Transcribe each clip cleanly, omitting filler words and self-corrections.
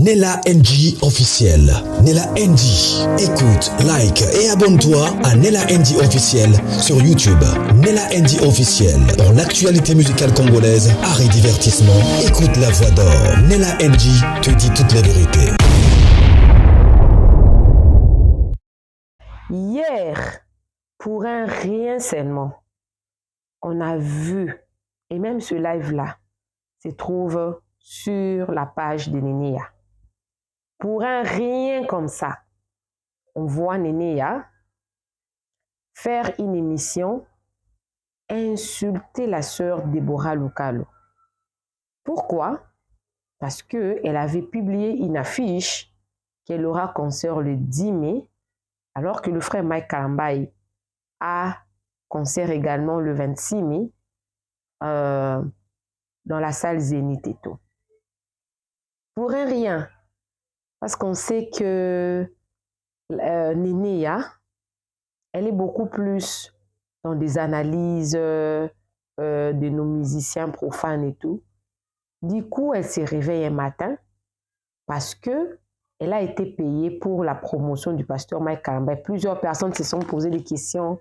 Nella NG officiel. Nella NG. Écoute, like et abonne-toi à Nella NG officiel sur YouTube. Nella NG officiel. Pour l'actualité musicale congolaise, art et divertissement, écoute la voix d'or. Nella NG te dit toute la vérité. Hier, pour un rien seulement, on a vu, et même ce live-là se trouve sur la page de Nénéa. Pour un rien comme ça, on voit Nénéa faire une émission, insulter la sœur Déborah Lukalo. Pourquoi? Parce qu'elle avait publié une affiche qu'elle aura concert le 10 mai, alors que le frère Mike Kalambaye a concert également le 26 mai dans la salle Zénith et tout. Pour un rien, parce qu'on sait que Nénéa, elle est beaucoup plus dans des analyses de nos musiciens profanes et tout. Du coup, elle se réveille un matin parce que elle a été payée pour la promotion du pasteur Mike Kalambaye. Plusieurs personnes se sont posées des questions.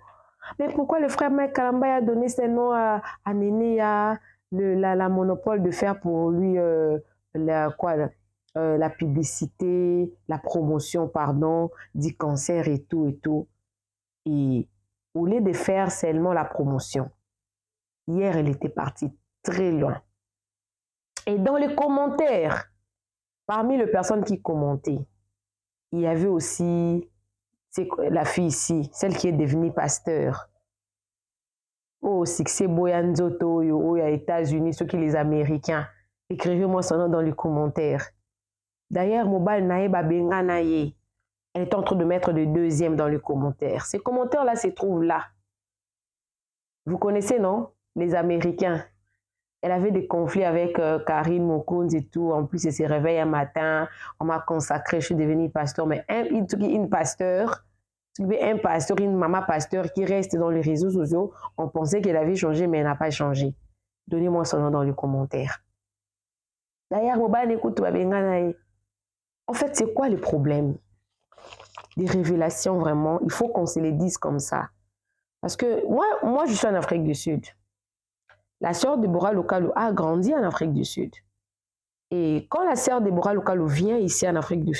Mais pourquoi le frère Mike Kalambaye a donné ses noms à Nénéa, la monopole de faire pour lui la publicité, la promotion, pardon, du concert et tout et tout. Et au lieu de faire seulement la promotion, hier, elle était partie très loin. Et dans les commentaires, parmi les personnes qui commentaient, il y avait aussi la fille ici, celle qui est devenue pasteur. Oh, c'est Boyanzoto, aux États-Unis, ceux qui les Américains. Écrivez-moi son nom dans les commentaires. D'ailleurs, Mobile Naeba Benga Naye, elle est en train de mettre le deuxième dans les commentaires. Ces commentaires-là se trouvent là. Vous connaissez, non? Les Américains. Elle avait des conflits avec Karine Mokounz et tout. En plus, elle se réveille un matin. On m'a consacré, je suis devenue pasteur. Mais une pasteur, une maman pasteur qui reste dans les réseaux sociaux, on pensait qu'elle avait changé, mais elle n'a pas changé. Donnez-moi son nom dans les commentaires. D'ailleurs, en fait, c'est quoi le problème? Des révélations, vraiment, il faut qu'on se les dise comme ça. Parce que moi je suis en Afrique du Sud. La sœur Déborah Lukalo a grandi en Afrique du Sud. Et quand la sœur Déborah Lukalo vient ici en Afrique du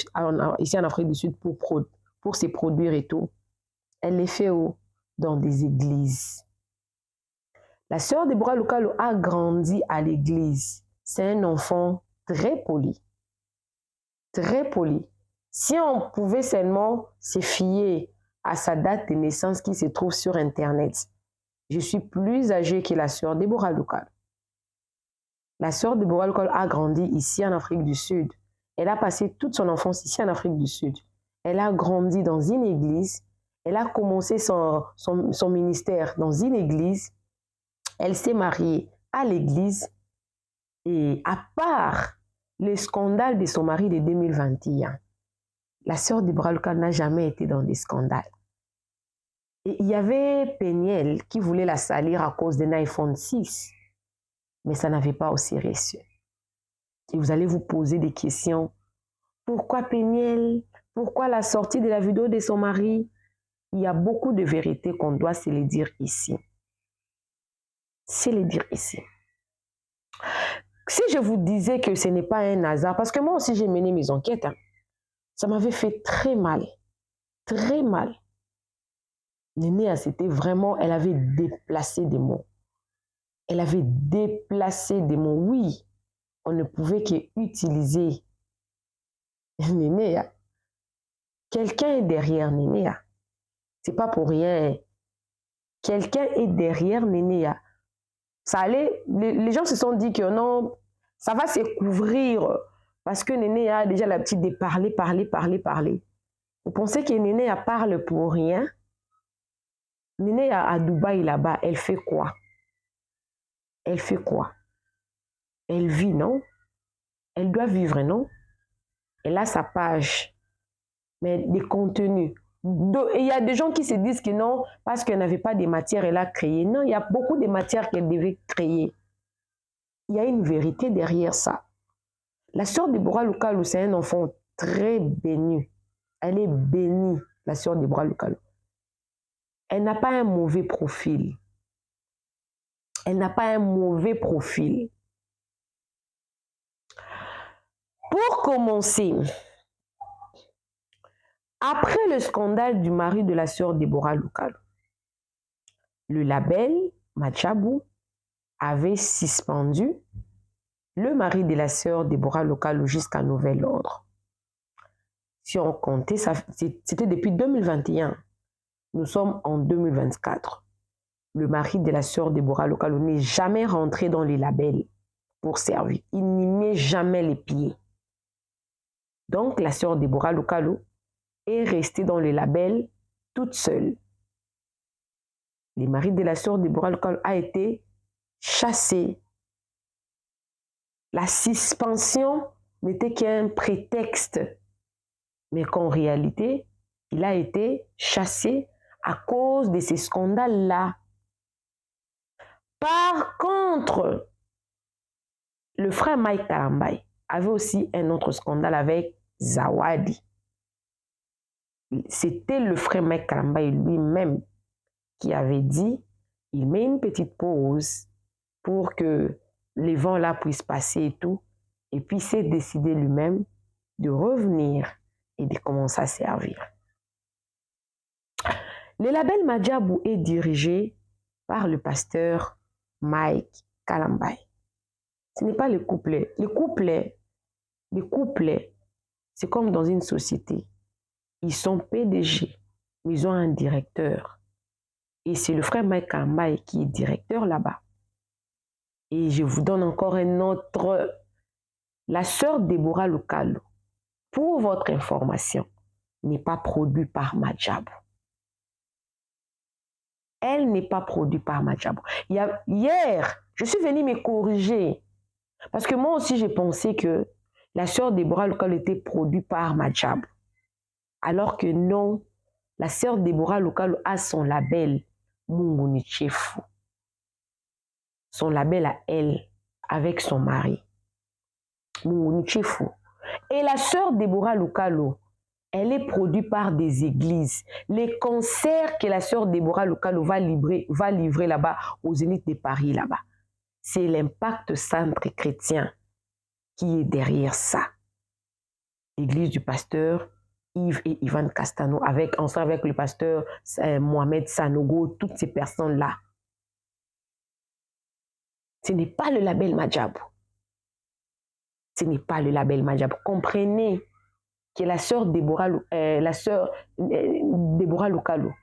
Sud pour se produire et tout, elle les fait où? Dans des églises. La sœur Déborah Lukalo a grandi à l'église. C'est un enfant très poli. Très poli. Si on pouvait seulement se fier à sa date de naissance qui se trouve sur Internet, je suis plus âgée que la sœur Déborah Lukalo. La sœur Déborah Lukalo a grandi ici en Afrique du Sud. Elle a passé toute son enfance ici en Afrique du Sud. Elle a grandi dans une église. Elle a commencé son ministère dans une église. Elle s'est mariée à l'église. Et à part le scandale de son mari de 2021, la sœur Déborah Lukalo n'a jamais été dans des scandales. Et il y avait Peniel qui voulait la salir à cause d'un iPhone 6. Mais ça n'avait pas aussi reçu. Et vous allez vous poser des questions. Pourquoi Peniel? Pourquoi la sortie de la vidéo de son mari? Il y a beaucoup de vérités qu'on doit se les dire ici. Se les dire ici. Si je vous disais que ce n'est pas un hasard, parce que moi aussi j'ai mené mes enquêtes, ça m'avait fait très mal. Très mal. Nénéa, c'était vraiment, elle avait déplacé des mots. Elle avait déplacé des mots. Oui, on ne pouvait qu'utiliser Nénéa. Quelqu'un est derrière Nénéa. C'est pas pour rien. Quelqu'un est derrière Nénéa. Ça allait, les gens se sont dit que non, ça va se couvrir parce que Nénéa a déjà l'habitude de parler. Vous pensez que Nénéa parle pour rien? Nénéa à Dubaï là-bas, elle fait quoi? Elle fait quoi? Elle vit, non? Elle doit vivre, non? Elle a sa page, mais des contenus. Il y a des gens qui se disent que non, parce qu'elle n'avait pas de matière, elle a créé. Non, il y a beaucoup de matières qu'elle devait créer. Il y a une vérité derrière ça. La sœur Deborah Lukalu, c'est un enfant très béni. Elle est bénie, la sœur Deborah Lukalu. Elle n'a pas un mauvais profil. Elle n'a pas un mauvais profil. Pour commencer, après le scandale du mari de la sœur Deborah Lukalu, le label Madjabou avait suspendu le mari de la sœur Deborah Lukalu jusqu'à nouvel ordre. Si on comptait, c'était depuis 2021. Nous sommes en 2024. Le mari de la sœur Deborah Lukalu n'est jamais rentré dans les labels pour servir. Il n'y met jamais les pieds. Donc, la sœur Deborah Lukalu est restée dans les labels toute seule. Le mari de la sœur Deborah Lukalu a été chassé. La suspension n'était qu'un prétexte, mais qu'en réalité, il a été chassé à cause de ces scandales-là. Par contre, le frère Mike Kalambai avait aussi un autre scandale avec Zawadi. C'était le frère Mike Kalambai lui-même qui avait dit, il met une petite pause pour que les vents là puissent passer et tout, et puis s'est décidé lui-même de revenir et de commencer à servir. Le label Madjabou est dirigé par le pasteur Mike Kalambai. Ce n'est pas le couplet. Le couplet, c'est comme dans une société. Ils sont PDG, mais ils ont un directeur. Et c'est le frère Mike Kalambai qui est directeur là-bas. Et je vous donne encore un autre. La sœur Deborah Lukalu, pour votre information, n'est pas produite par Madjabou. Elle n'est pas produite par Madjabou. Hier, je suis venue me corriger. Parce que moi aussi, j'ai pensé que la sœur Deborah Lukalu était produite par Madjabou. Alors que non, la sœur Deborah Lukalu a son label Munguni Chefu. Son label à elle, avec son mari. Munguni Chefu. Et la sœur Deborah Lukalu, elle est produite par des églises. Les concerts que la sœur Deborah Lukalu va livrer là-bas, aux Zénith de Paris là-bas, c'est l'Impact Centre Chrétien qui est derrière ça. L'église du pasteur Yves et Ivan Castano, ensemble avec le pasteur Mohamed Sanogo, toutes ces personnes-là. Ce n'est pas le label Madjabou. Ce n'est pas le label Madjabou. Comprenez que la sœur Deborah Lukalu,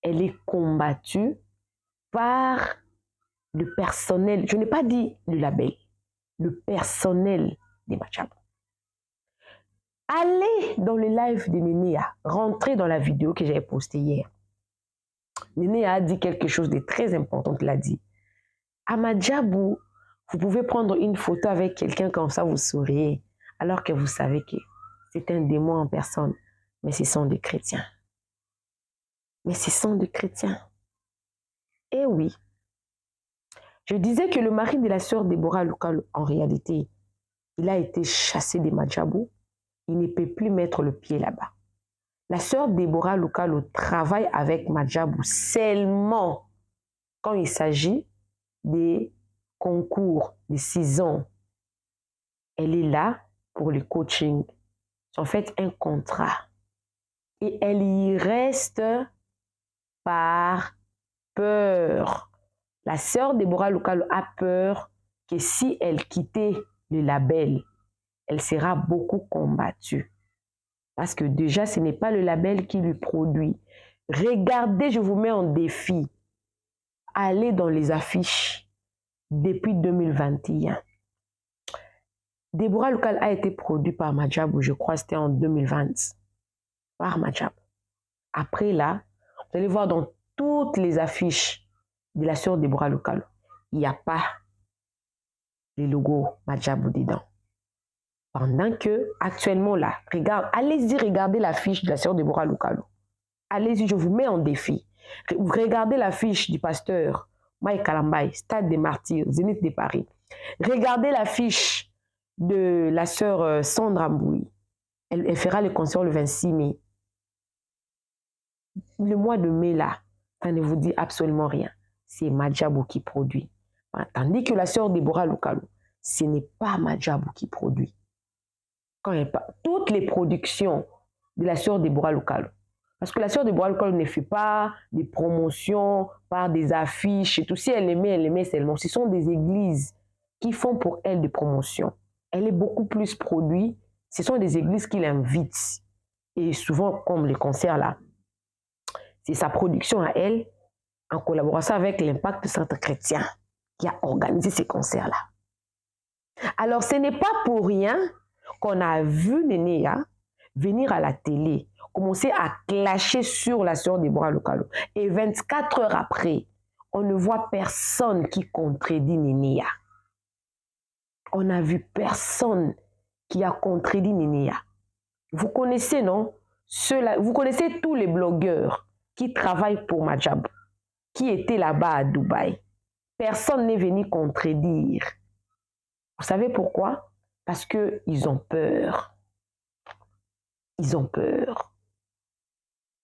elle est combattue par le personnel. Je n'ai pas dit le label, le personnel des Madjabou. Allez dans le live de Nénéa, rentrez dans la vidéo que j'avais postée hier. Nénéa a dit quelque chose de très important. Il a dit, à Madjabou, vous pouvez prendre une photo avec quelqu'un comme ça, vous souriez, alors que vous savez que c'est un démon en personne. Mais ce sont des chrétiens. Mais ce sont des chrétiens. Eh oui. Je disais que le mari de la sœur Deborah Lukalu, en réalité, il a été chassé de Madjabou. Il ne peut plus mettre le pied là-bas. La sœur Deborah Lukalu travaille avec Madjabou seulement quand il s'agit des concours, des saisons. Elle est là pour le coaching. C'est en fait un contrat. Et elle y reste par peur. La sœur Deborah Lukalu a peur que si elle quittait le label, elle sera beaucoup combattue. Parce que déjà, ce n'est pas le label qui lui produit. Regardez, je vous mets en défi. Allez dans les affiches depuis 2021. Deborah Lukalu a été produit par Madjabou, je crois que c'était en 2020. Par Madjabou. Après là, vous allez voir dans toutes les affiches de la sœur Deborah Lukalu, il n'y a pas les logos Madjabou dedans. Pendant que, actuellement là, allez-y regarder l'affiche de la sœur Deborah Lukalu. Allez-y, je vous mets en défi. Regardez l'affiche du pasteur Mike Kalambai, Stade des Martyrs, Zénith de Paris. Regardez l'affiche de la sœur Sandra Mboui. Elle fera le concert le 26 mai. Le mois de mai, là, ça ne vous dit absolument rien. C'est Madjabou qui produit. Tandis que la sœur Deborah Lukalu, ce n'est pas Madjabou qui produit. Toutes les productions de la sœur Deborah Lukalu, parce que la sœur Deborah Lukalu ne fait pas des promotions par des affiches et tout. Si elle les met seulement. Ce sont des églises qui font pour elle des promotions. Elle est beaucoup plus produite. Ce sont des églises qui l'invitent. Et souvent, comme les concerts là, c'est sa production à elle, en collaboration avec l'Impact Centre Chrétien, qui a organisé ces concerts-là. Alors, ce n'est pas pour rien qu'on a vu Nénéa venir à la télé, commencer à clasher sur la sœur Deborah Lukalu. Et 24 heures après, on ne voit personne qui contredit Nénéa. On n'a vu personne qui a contredit Nénéa. Vous connaissez, non? Vous connaissez tous les blogueurs qui travaillent pour Madjabou, qui étaient là-bas à Dubaï. Personne n'est venu contredire. Vous savez pourquoi? Parce qu'ils ont peur. Ils ont peur.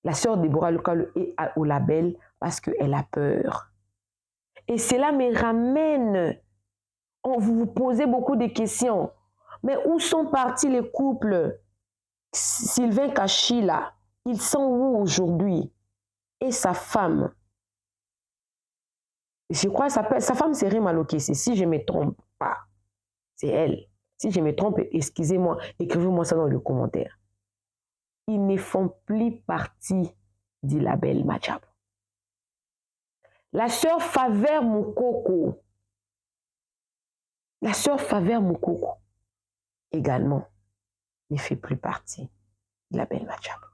La sœur Deborah Lukalu est au label parce qu'elle a peur. Et cela me ramène. Vous vous posez beaucoup de questions. Mais où sont partis les couples? Sylvain Kachila, ils sont où aujourd'hui? Et sa femme? Je crois que sa femme c'est Rima Lokese, si je ne me trompe pas. C'est elle. Si je me trompe, excusez-moi, écrivez-moi ça dans le commentaire. Ils ne font plus partie du label Madjabou. La sœur Favert Moukoko, également, ne fait plus partie du label Madjabou.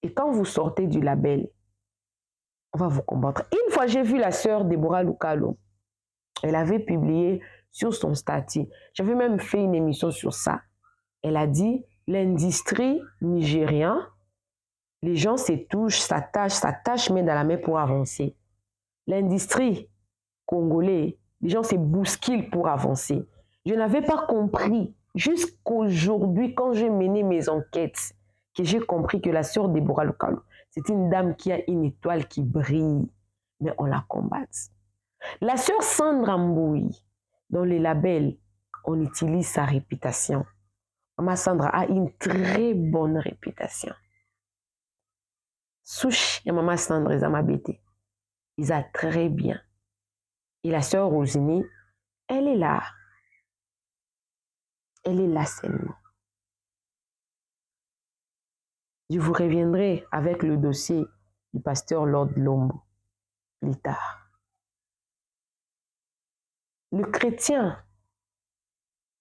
Et quand vous sortez du label, on va vous combattre. Une fois, j'ai vu la sœur Deborah Lukalu. Elle avait publié sur son statut. J'avais même fait une émission sur ça. Elle a dit, l'industrie nigérienne, les gens se touchent, s'attachent main dans la main pour avancer. L'industrie congolaise, les gens se bousculent pour avancer. Je n'avais pas compris jusqu'aujourd'hui, quand j'ai mené mes enquêtes, que j'ai compris que la sœur Deborah Lukalu, c'est une dame qui a une étoile qui brille, mais on la combat. La sœur Sandra Mboui, dans les labels, on utilise sa réputation. Maman Sandra a une très bonne réputation. Souche et Maman Sandra, ils ont bêté. Ils ont très bien. Et la sœur Rosini, elle est là. Elle est là seulement. Je vous reviendrai avec le dossier du pasteur Lord Lombo plus tard. Le chrétien,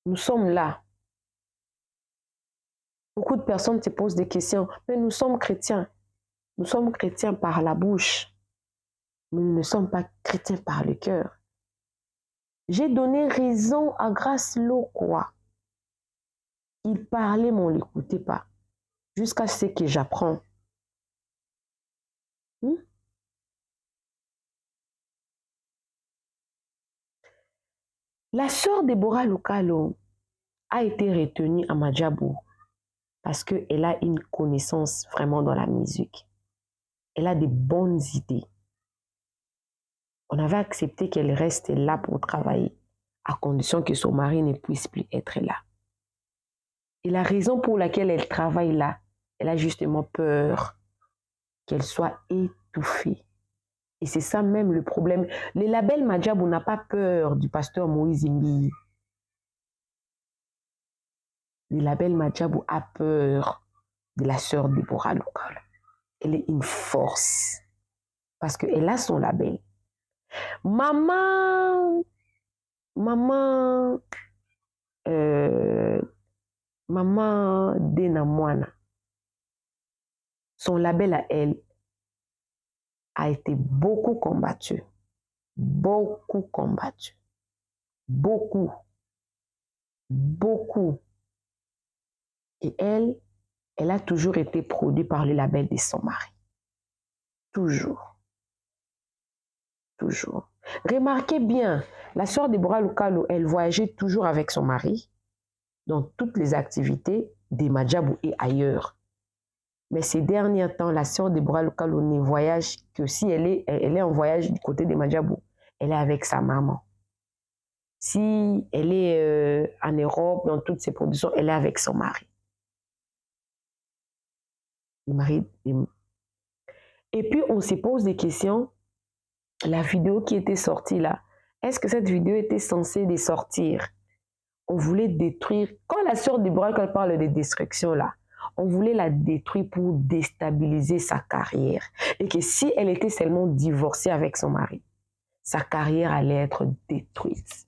nous sommes là. Beaucoup de personnes se posent des questions, mais nous sommes chrétiens. Nous sommes chrétiens par la bouche, mais nous ne sommes pas chrétiens par le cœur. J'ai donné raison à Grace Lokwa. Il parlait, mais on ne l'écoutait pas. Jusqu'à ce que j'apprends. La sœur Deborah Lukalu a été retenue à Madjabou parce qu'elle a une connaissance vraiment dans la musique. Elle a des bonnes idées. On avait accepté qu'elle reste là pour travailler, à condition que son mari ne puisse plus être là. Et la raison pour laquelle elle travaille là, elle a justement peur qu'elle soit étouffée. Et c'est ça même le problème. Le label Madjabou n'a pas peur du pasteur Moïse Mbi. Le label Madjabou a peur de la sœur Deborah Lukalu. Elle est une force parce qu'elle a son label. Maman Dena Moana, son label à elle a été beaucoup combattu. Beaucoup combattu. Beaucoup. Beaucoup. Et elle a toujours été produite par le label de son mari. Toujours. Toujours. Remarquez bien, la sœur Deborah Lucalo, elle voyageait toujours avec son mari dans toutes les activités des Madjabou et ailleurs. Mais ces derniers temps, la sœur Deborah Lucalo ne voyage que si elle est en voyage du côté des Madjabou. Elle est avec sa maman. Si elle est en Europe, dans toutes ses productions, elle est avec son mari. Et puis, on se pose des questions. La vidéo qui était sortie là, est-ce que cette vidéo était censée sortir? On voulait détruire. Quand la sœur Deborah, quand elle parle de destruction là, on voulait la détruire pour déstabiliser sa carrière. Et que si elle était seulement divorcée avec son mari, sa carrière allait être détruite.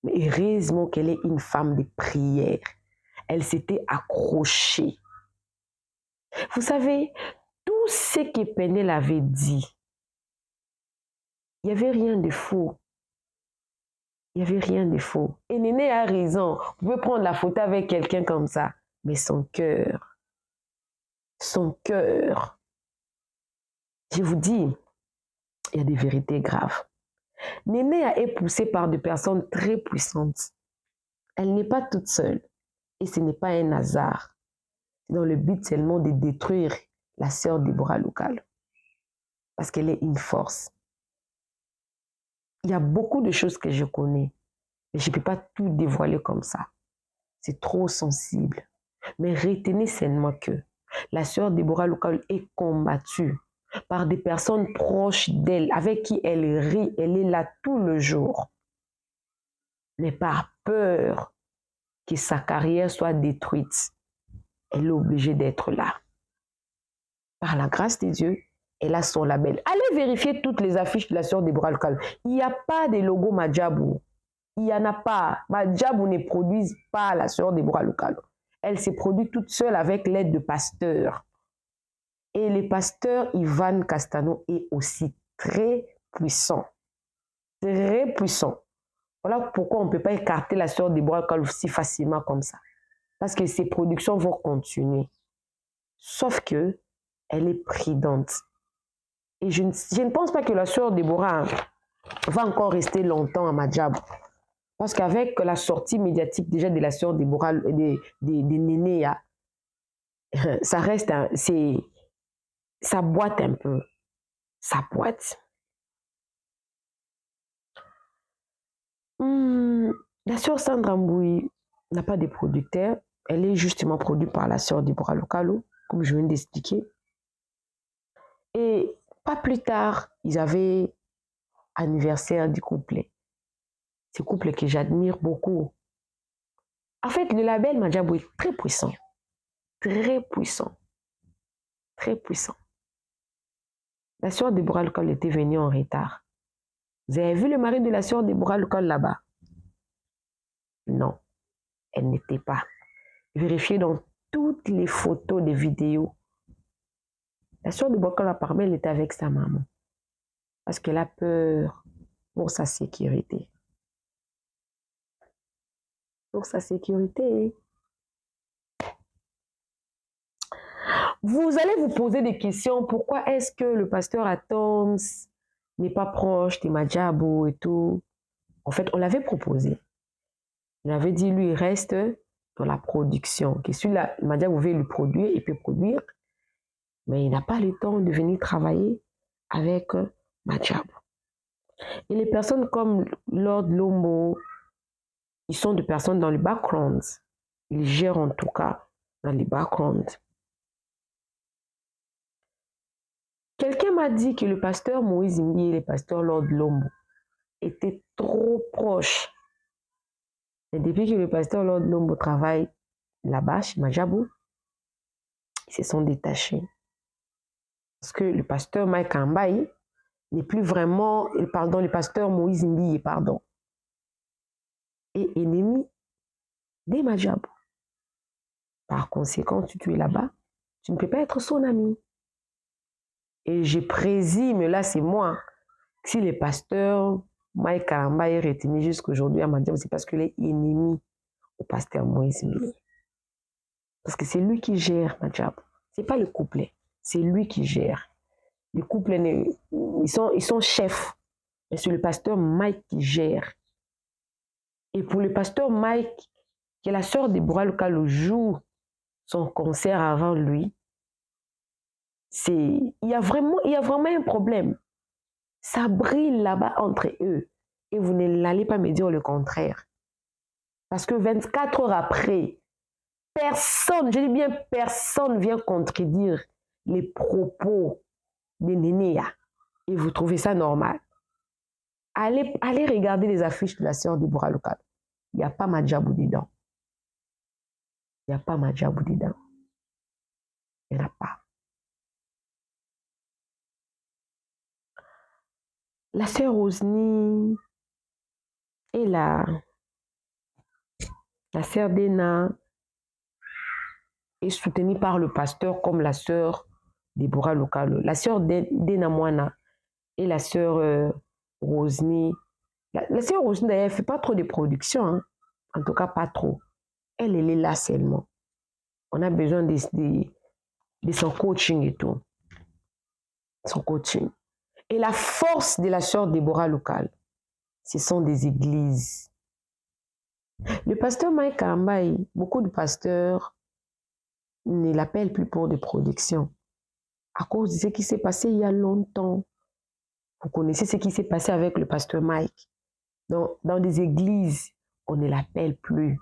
Mais heureusement qu'elle est une femme de prière. Elle s'était accrochée. Vous savez, tout ce que Penel avait dit, il n'y avait rien de faux. Il n'y avait rien de faux. Et Néné a raison. Vous pouvez prendre la photo avec quelqu'un comme ça. Mais son cœur, je vous dis, il y a des vérités graves. Néné est poussée par des personnes très puissantes. Elle n'est pas toute seule. Et ce n'est pas un hasard. C'est dans le but seulement de détruire la sœur Deborah Lucalo. Parce qu'elle est une force. Il y a beaucoup de choses que je connais. Mais je ne peux pas tout dévoiler comme ça. C'est trop sensible. Mais retenez seulement que la sœur Deborah Lucalo est combattue par des personnes proches d'elle, avec qui elle rit, elle est là tout le jour. Mais par peur que sa carrière soit détruite, elle est obligée d'être là. Par la grâce de Dieu, elle a son label. Allez vérifier toutes les affiches de la sœur Deborah Lucalo. Il n'y a pas de logo Madjabou. Il n'y en a pas. Madjabou ne produise pas la sœur Deborah Lucalo. Elle se produit toute seule avec l'aide de pasteurs. Et le pasteur Ivan Castano est aussi très puissant. Très puissant. Voilà pourquoi on ne peut pas écarter la sœur Deborah Lucalo si facilement comme ça. Parce que ses productions vont continuer. Sauf que elle est prudente. Et je ne pense pas que la sœur Deborah va encore rester longtemps à Madjabou. Parce qu'avec la sortie médiatique déjà de la sœur Deborah, des Néné, ça reste, ça boite un peu. Ça boite. La sœur Sandra Mbouy n'a pas de producteur. Elle est justement produite par la sœur Deborah Lucalo, comme je viens d'expliquer. Et pas plus tard, ils avaient anniversaire du couplet. Ce couple que j'admire beaucoup. En fait, le label Madjabou est très puissant. Très puissant. Très puissant. La sœur Deborah Lucalo était venue en retard. Vous avez vu le mari de la sœur Deborah Lucalo là-bas? Non, elle n'était pas. Vérifiez dans toutes les photos, des vidéos. La sœur Deborah Lucalo, apparemment, elle était avec sa maman. Parce qu'elle a peur pour sa sécurité. Pour sa sécurité. Vous allez vous poser des questions. Pourquoi est-ce que le pasteur Atoms n'est pas proche des Madjabou et tout? En fait, on l'avait proposé. On avait dit, lui, il reste dans la production. Que celui-là, Madjabou veut lui produire, il peut produire. Mais il n'a pas le temps de venir travailler avec Madjabou. Et les personnes comme Lord Lombo, ils sont des personnes dans le background. Ils gèrent en tout cas dans le background. Quelqu'un m'a dit que le pasteur Moïse Imbi et le pasteur Lord Lombo étaient trop proches. Et depuis que le pasteur Lord Lombo travaille là-bas, chez Madjabou, ils se sont détachés. Parce que le pasteur Mike Ambaï n'est plus vraiment, pardon, le pasteur Moïse Imbi, pardon, est ennemi des Madjabou. Par conséquent, si tu es là-bas, tu ne peux pas être son ami. Et je présume, là c'est moi, si le pasteur Mike Karamba est retenu jusqu'aujourd'hui à Madjabou, c'est parce qu'il est ennemi au pasteur Moïse Imbi. Parce que c'est lui qui gère Madjabou. Ce n'est pas le couplet, c'est lui qui gère. Les couples, ils sont chefs mais c'est le pasteur Mike qui gère. Et pour le pasteur Mike, qui est la sœur Déborah Lokalo joue son concert avant lui, il y a vraiment un problème. Ça brille là-bas entre eux. Et vous n'allez pas me dire le contraire. Parce que 24 heures après, personne, je dis bien personne, vient contredire les propos de Nénéa. Et vous trouvez ça normal. Allez regarder les affiches de la sœur Déborah Lokalo. Il n'y a pas Madjabou dedans. Il n'y a pas Madjabou dedans. Il n'y en a pas. La sœur Rosny et la sœur Dena est soutenue par le pasteur comme la sœur Déborah Lokalo. La sœur Dena Moana et la sœur Rosny. La sœur Rosny d'ailleurs ne fait pas trop de production, hein. En tout cas pas trop. Elle est là seulement. On a besoin de son coaching et tout. Son coaching. Et la force de la sœur Déborah Lokalo, ce sont des églises. Le pasteur Mike Karambaï, beaucoup de pasteurs ne l'appellent plus pour des productions à cause de ce qui s'est passé il y a longtemps. Vous connaissez ce qui s'est passé avec le pasteur Mike. Dans des églises, on ne l'appelle plus.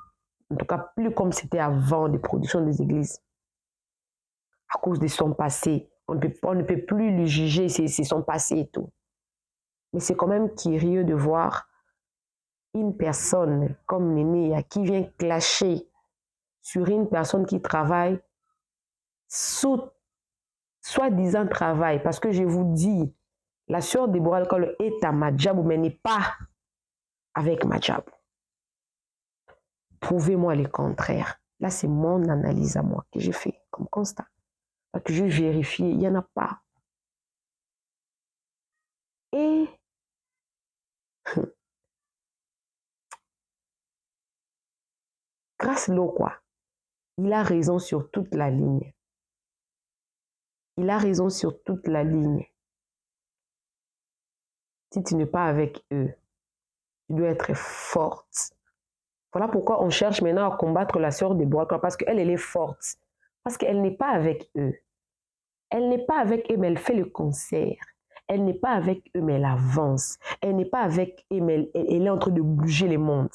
En tout cas, plus comme c'était avant des productions des églises. À cause de son passé. On ne peut plus le juger, c'est son passé et tout. Mais c'est quand même curieux de voir une personne comme Nénéa qui vient clasher sur une personne qui travaille soi-disant travail. Parce que je vous dis, la sœur Déborah Lokalo est à Madjabou, mais n'est pas avec Madjabou. Prouvez-moi le contraire. Là, c'est mon analyse à moi que j'ai fait comme constat. Parce que j'ai vérifié, il n'y en a pas. Et grâce l'eau, quoi. Il a raison sur toute la ligne. Il a raison sur toute la ligne. Si tu n'es pas avec eux, tu dois être forte. Voilà pourquoi on cherche maintenant à combattre la sœur Déborah, parce qu'elle, elle est forte. Parce qu'elle n'est pas avec eux. Elle n'est pas avec eux, mais elle fait le concert. Elle n'est pas avec eux, mais elle avance. Elle n'est pas avec eux, mais elle est en train de bouger les mondes.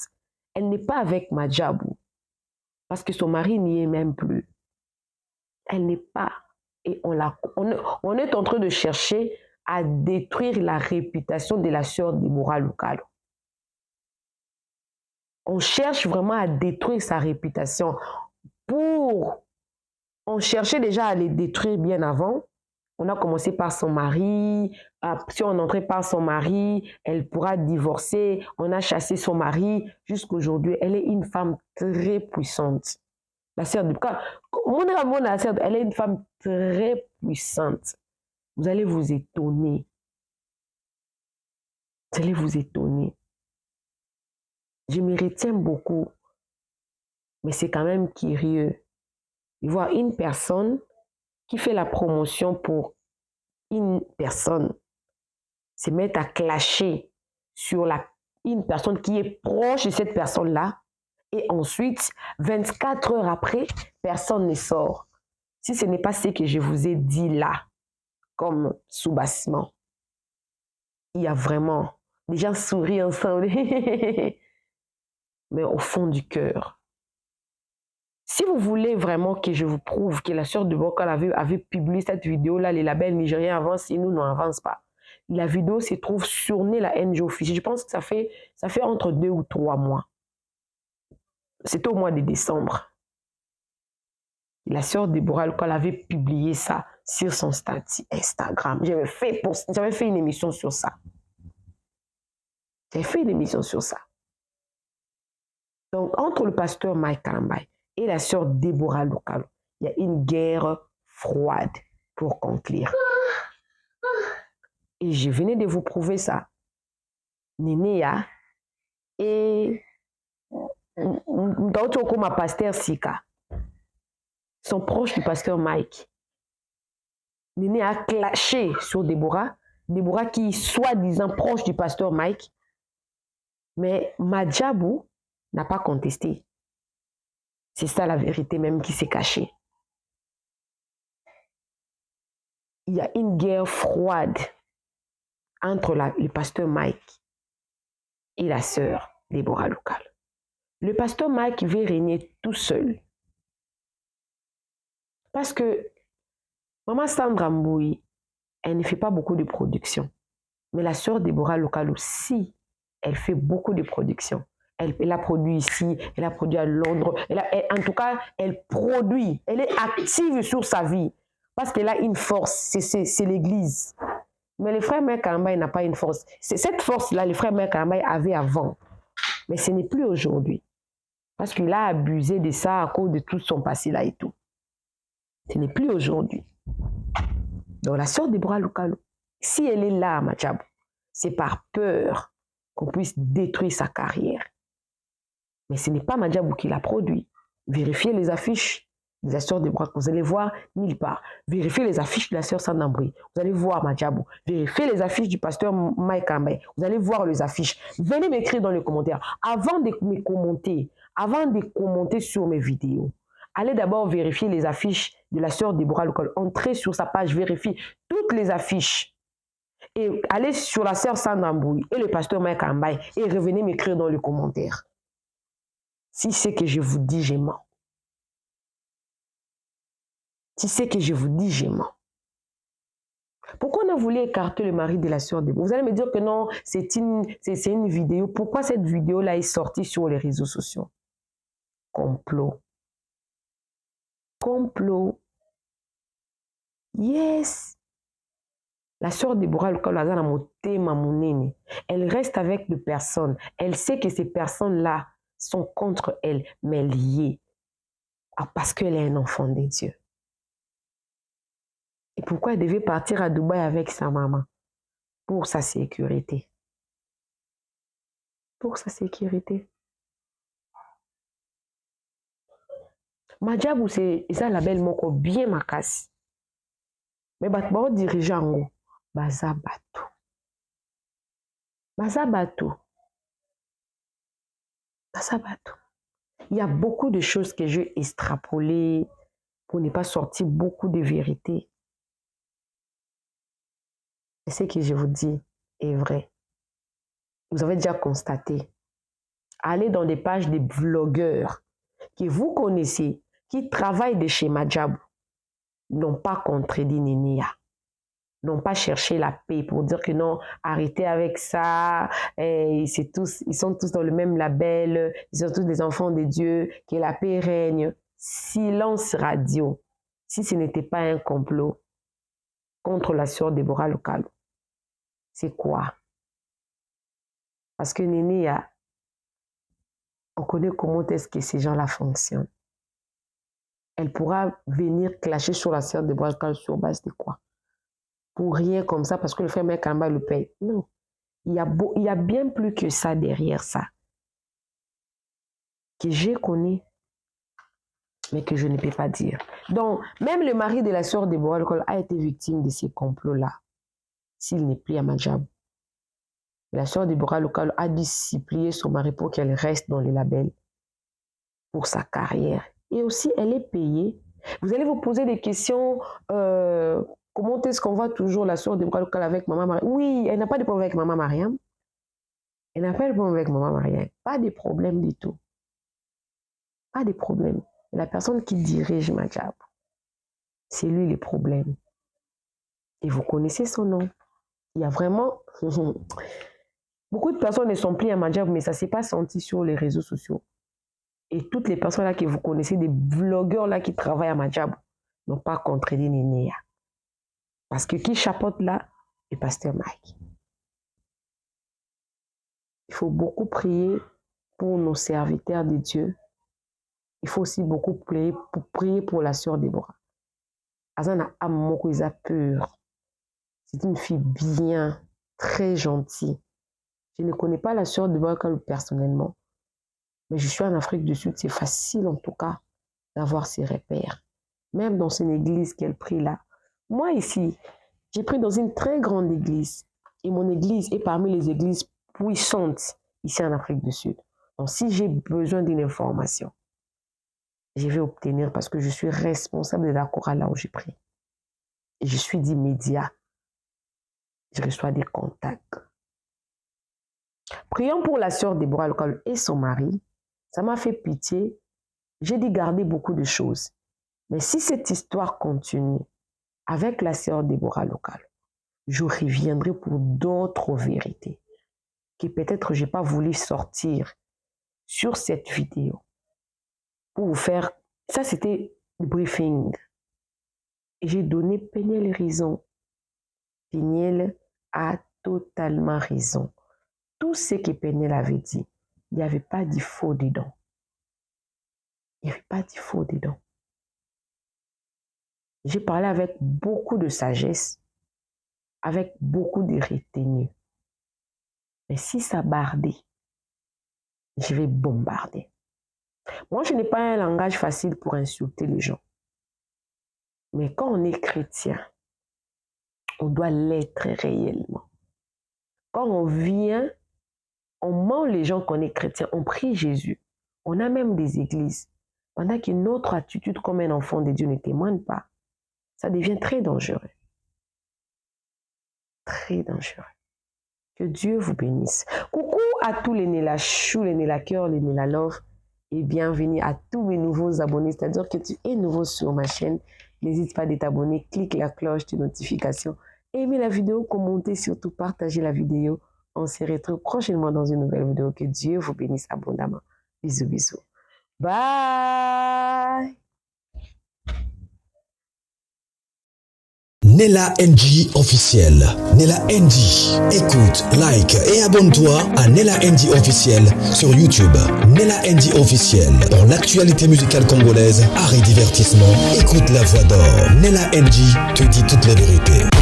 Elle n'est pas avec Madjabou. Parce que son mari n'y est même plus. Elle n'est pas. Et on est en train de chercher à détruire la réputation de la sœur Déborah Lokalo. On cherche vraiment à détruire sa réputation. On cherchait déjà à les détruire bien avant. On a commencé par son mari. Si on entrait par son mari, elle pourra divorcer. On a chassé son mari. Jusqu'aujourd'hui, elle est une femme très puissante. La sœur de elle est une femme très puissante. Vous allez vous étonner. Vous allez vous étonner. Je me retiens beaucoup. Mais c'est quand même curieux de voir une personne qui fait la promotion pour une personne se mettre à clasher sur une personne qui est proche de cette personne-là. Et ensuite, 24 heures après, personne ne sort. Si ce n'est pas ce que je vous ai dit là, comme soubassement, il y a vraiment des gens sourient ensemble. Mais au fond du cœur. Si vous voulez vraiment que je vous prouve que la sœur de Bokal avait publié cette vidéo-là, les labels nigériens avancent et nous n'avancent pas. La vidéo se trouve sur la NG officielle. Je pense que ça fait entre 2 ou 3 mois. C'était au mois de décembre. La sœur Déborah Lokalo avait publié ça sur son statut Instagram. J'avais fait une émission sur ça. Donc, entre le pasteur Mike Karambaï et la sœur Déborah Lokalo, il y a une guerre froide pour conclure. Et je venais de vous prouver ça. Nénéa et ma pasteur Sika sont proches du pasteur Mike. Nénéa a clashé sur Déborah Déborah qui est soi-disant proche du pasteur Mike. Mais Madjabou n'a pas contesté. C'est ça la vérité même qui s'est cachée. Il y a une guerre froide entre le pasteur Mike et la sœur Déborah Local. Le pasteur Mike veut régner tout seul. Parce que Maman Sandra Mboui, elle ne fait pas beaucoup de production. Mais la sœur Déborah Local aussi, elle fait beaucoup de production. Elle a produit ici, elle a produit à Londres. En tout cas, elle produit. Elle est active sur sa vie. Parce qu'elle a une force, c'est l'église. Mais le frère Mère Karamba n'a pas une force. C'est cette force-là, le frère Mère Karamba avait avant. Mais ce n'est plus aujourd'hui. Parce qu'il a abusé de ça à cause de tout son passé là et tout. Ce n'est plus aujourd'hui. Donc la sœur Déborah Local, si elle est là à Madjabou, c'est par peur qu'on puisse détruire sa carrière. Mais ce n'est pas Madjabou qui l'a produit. Vérifiez les affiches de la sœur Déborah, vous allez voir nulle part. Vérifiez les affiches de la sœur Sandambri, vous allez voir Madjabou. Vérifiez les affiches du pasteur Mike Ambay, vous allez voir les affiches. Venez m'écrire dans les commentaires. Avant de commenter sur mes vidéos, allez d'abord vérifier les affiches de la sœur Déborah Local. Entrez sur sa page, vérifiez toutes les affiches. Et allez sur la sœur Sandambri et le pasteur Mike Ambay et revenez m'écrire dans les commentaires. Si c'est que je vous dis, je mens. Si c'est que je vous dis, je mens. Pourquoi on a voulu écarter le mari de la sœur Déborah? Vous allez me dire que non, c'est une vidéo. Pourquoi cette vidéo-là est sortie sur les réseaux sociaux? Complot. Complot. Yes. La sœur Déborah, elle reste avec des personnes. Elle sait que ces personnes-là sont contre elle, mais liées. Parce qu'elle est un enfant de Dieu. Et pourquoi elle devait partir à Dubaï avec sa maman? Pour sa sécurité. Pour sa sécurité. Madjabou, c'est ça la belle moko bien makasi. Mais batbo dirigeant baza bato. Baza bato. Baza bato. Il y a beaucoup de choses que j'ai extrapolées pour ne pas sortir beaucoup de vérités. Et ce que je vous dis est vrai. Vous avez déjà constaté. Allez dans des pages des vlogueurs que vous connaissez, qui travaillent de chez Madjabou, n'ont pas contredit Nénéa, n'ont pas cherché la paix pour dire que non, arrêtez avec ça, ils sont tous dans le même label, ils sont tous des enfants de Dieu, que la paix règne. Silence radio, si ce n'était pas un complot contre la sœur Déborah Local. C'est quoi? Parce que Nénéa, on connaît comment est-ce que ces gens-là fonctionnent. Elle pourra venir clasher sur la sœur Déborah Local sur base de quoi? Pour rien comme ça, parce que le frère Mère Karamba le paye. Non. Il y a bien plus que ça derrière ça. Que j'ai connu, mais que je ne peux pas dire. Donc, même le mari de la sœur Déborah Local a été victime de ces complots-là. S'il n'est plus à Madjabou. La sœur Déborah Local a discipliné son mari pour qu'elle reste dans les labels pour sa carrière. Et aussi, elle est payée. Vous allez vous poser des questions. Comment est-ce qu'on voit toujours la sœur Déborah Local avec Maman Mariam? Oui, elle n'a pas de problème avec Maman Mariam. Elle n'a pas de problème avec Maman Mariam. Pas de problème du tout. Pas de problème. La personne qui dirige Madjabou, c'est lui le problème. Et vous connaissez son nom. Il y a vraiment... Beaucoup de personnes ne sont plus à Madjabou, mais ça ne s'est pas senti sur les réseaux sociaux. Et toutes les personnes là que vous connaissez, des vlogueurs là qui travaillent à Madjabou, n'ont pas contredit Nénéa. Parce que qui chapeaute là est pasteur Mike. Il faut beaucoup prier pour nos serviteurs de Dieu. Il faut aussi beaucoup prier pour la sœur Déborah. Azana Amoko Isa pure. C'est une fille bien, très gentille. Je ne connais pas la sœur Déborah personnellement. Mais je suis en Afrique du Sud, c'est facile en tout cas d'avoir ses repères. Même dans une église qu'elle prie là. Moi ici, J'ai pris dans une très grande église. Et mon église est parmi les églises puissantes ici en Afrique du Sud. Donc, si j'ai besoin d'une information, je vais obtenir parce que je suis responsable de la chorale là où j'ai pris. Et je suis d'immédiat. Je reçois des contacts. Prions pour la sœur Déborah Local et son mari. Ça m'a fait pitié. J'ai dû garder beaucoup de choses. Mais si cette histoire continue avec la sœur Déborah Local, je reviendrai pour d'autres vérités que peut-être je n'ai pas voulu sortir sur cette vidéo pour vous faire. Ça, c'était le briefing. Et j'ai donné Peniel raison. Peniel a totalement raison. Tout ce que Peniel avait dit, il n'y avait pas de faux dedans. Il n'y avait pas de faux dedans. J'ai parlé avec beaucoup de sagesse, avec beaucoup de retenue. Mais si ça bardait, je vais bombarder. Moi, je n'ai pas un langage facile pour insulter les gens. Mais quand on est chrétien, on doit l'être réellement. Quand on vient, on ment les gens qu'on est chrétien, on prie Jésus. On a même des églises. Pendant qu'une autre attitude comme un enfant de Dieu ne témoigne pas, ça devient très dangereux. Très dangereux. Que Dieu vous bénisse. Coucou à tous les Nela Chou, les Nela Cœur, les Nela Love. Et bienvenue à tous mes nouveaux abonnés. C'est-à-dire que tu es nouveau sur ma chaîne. N'hésite pas à t'abonner. Clique la cloche de notification. Aimez la vidéo, commentez, surtout partagez la vidéo. On se retrouve prochainement dans une nouvelle vidéo. Que Dieu vous bénisse abondamment. Bisous, bisous. Bye. Nella NG officiel. Nella NG. Écoute, like et abonne-toi à Nella NG officiel sur YouTube. Nella NG officiel. Pour l'actualité musicale congolaise, art et divertissement, écoute la voix d'or. Nella NG te dit toutes les vérités.